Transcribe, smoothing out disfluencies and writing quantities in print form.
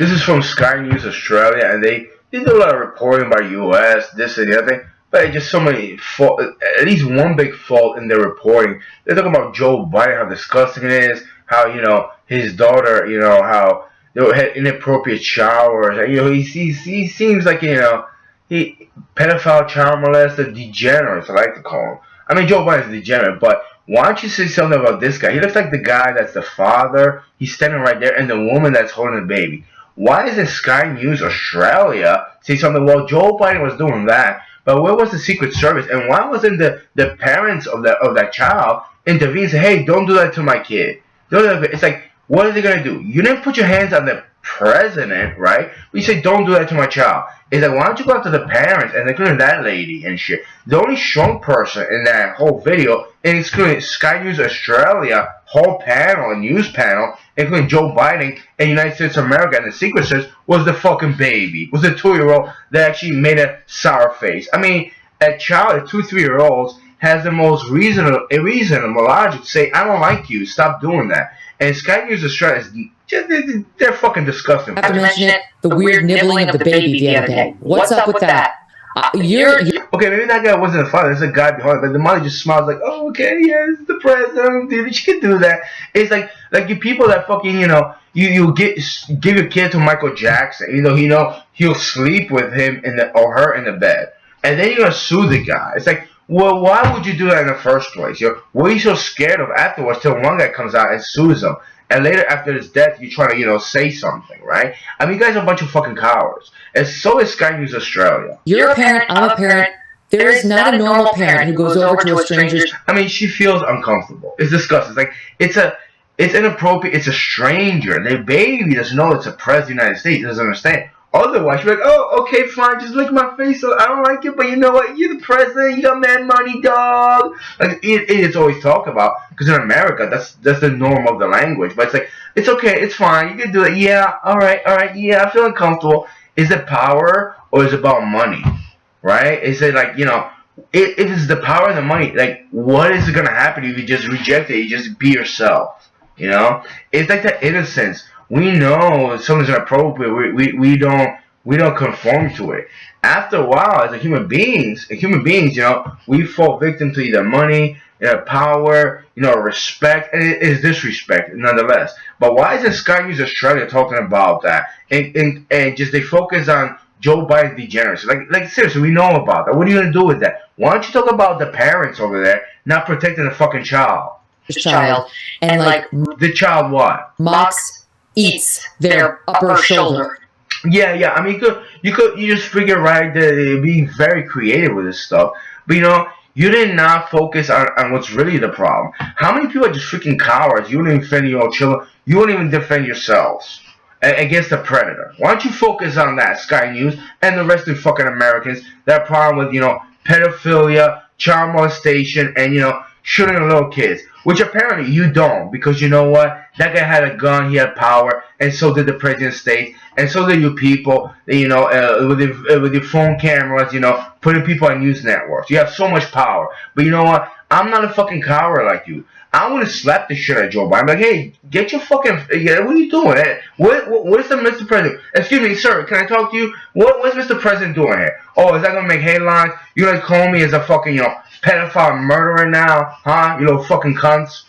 This is from Sky News Australia, and they did a lot of reporting about U.S. this and the other thing. But just so many fault, at least one big fault in their reporting. They're talking about Joe Biden, how disgusting it is, how his daughter, how they had inappropriate showers. He seems like he pedophile, child molester, degenerate. I like to call him. I mean, Joe Biden's a degenerate, but why don't you say something about this guy? He looks like the guy that's the father. He's standing right there, and the woman that's holding the baby. Why isn't Sky News Australia say something? Well, Joe Biden was doing that, but where was the Secret Service? And why wasn't the parents of that child intervene and say, hey, don't do that to my kid? It's like, what are they going to do? You didn't put your hands on the president, right? We say, don't do that to my child. It's like, why don't you go after the parents and including that lady and shit? The only strong person in that whole video, including Sky News Australia whole panel, a news panel, including Joe Biden and United States of America and the Secret Service, was the fucking baby. Was the 2-year-old that actually made a sour face. I mean, a child, a 2-3-year-old, has the most reasonable logic to say, I don't like you, stop doing that. And Sky News Australia is just, they're fucking disgusting. Not to mention it, the weird nibbling of the baby the other day. What's up with that? Okay, maybe that guy wasn't the father. There's a guy behind it, but the mother just smiles like, "Oh, okay, yeah, it's the president. Dude, she can do that." It's like you people that fucking you give your kid to Michael Jackson, he'll sleep with him or her in the bed, and then you're gonna sue the guy. It's like, well, why would you do that in the first place? What are you so scared of afterwards till one guy comes out and sues him? And later, after his death, you try to, say something, right? I mean, you guys are a bunch of fucking cowards. And so is Sky News Australia. You're a parent, I'm a parent. There is not a normal parent who goes over to a stranger's. I mean, she feels uncomfortable. It's disgusting. It's like, it's inappropriate. It's a stranger. Their baby doesn't know it's a president of the United States. Doesn't understand. Otherwise, you're like, oh, okay, fine, just lick my face. So I don't like it, but you know what? You're the president. You got mad money, dog. Like it's always talked about because in America, that's the norm of the language. But it's like, it's okay, it's fine. You can do it. Yeah, all right, yeah, I feel uncomfortable. Is it power or is it about money? Right? Is it like if it's the power and the money, like what is gonna happen if you just reject it? You just be yourself. It's like that innocence. We know something's inappropriate. We don't conform to it. After a while, as human beings, we fall victim to either money, power, respect, and it is disrespect nonetheless. But why isn't Sky News Australia talking about that? And just they focus on Joe Biden's degeneracy. Like seriously, we know about that. What are you gonna do with that? Why don't you talk about the parents over there not protecting the fucking child? And like the child what? Mocks eats their upper shoulder. Yeah. I mean, you just figure right that be very creative with this stuff, but you did not focus on what's really the problem. How many people are just freaking cowards? You won't even defend your own children. You won't even defend yourselves against the predator. Why don't you focus on that, Sky News, and the rest of the fucking Americans that problem with pedophilia, child molestation, and shooting little kids. Which apparently you don't, because you know what? That guy had a gun, he had power, and so did the president of the state, and so did you people, with your phone cameras, putting people on news networks. You have so much power. But you know what? I'm not a fucking coward like you. I want to slap the shit out of Joe Biden. I'm like, hey, get your fucking, what are you doing? What is the Mr. President? Excuse me, sir, can I talk to you? What's Mr. President doing here? Oh, is that going to make headlines? You guys call me as a fucking, pedophile murderer now? Huh? You little fucking cunts?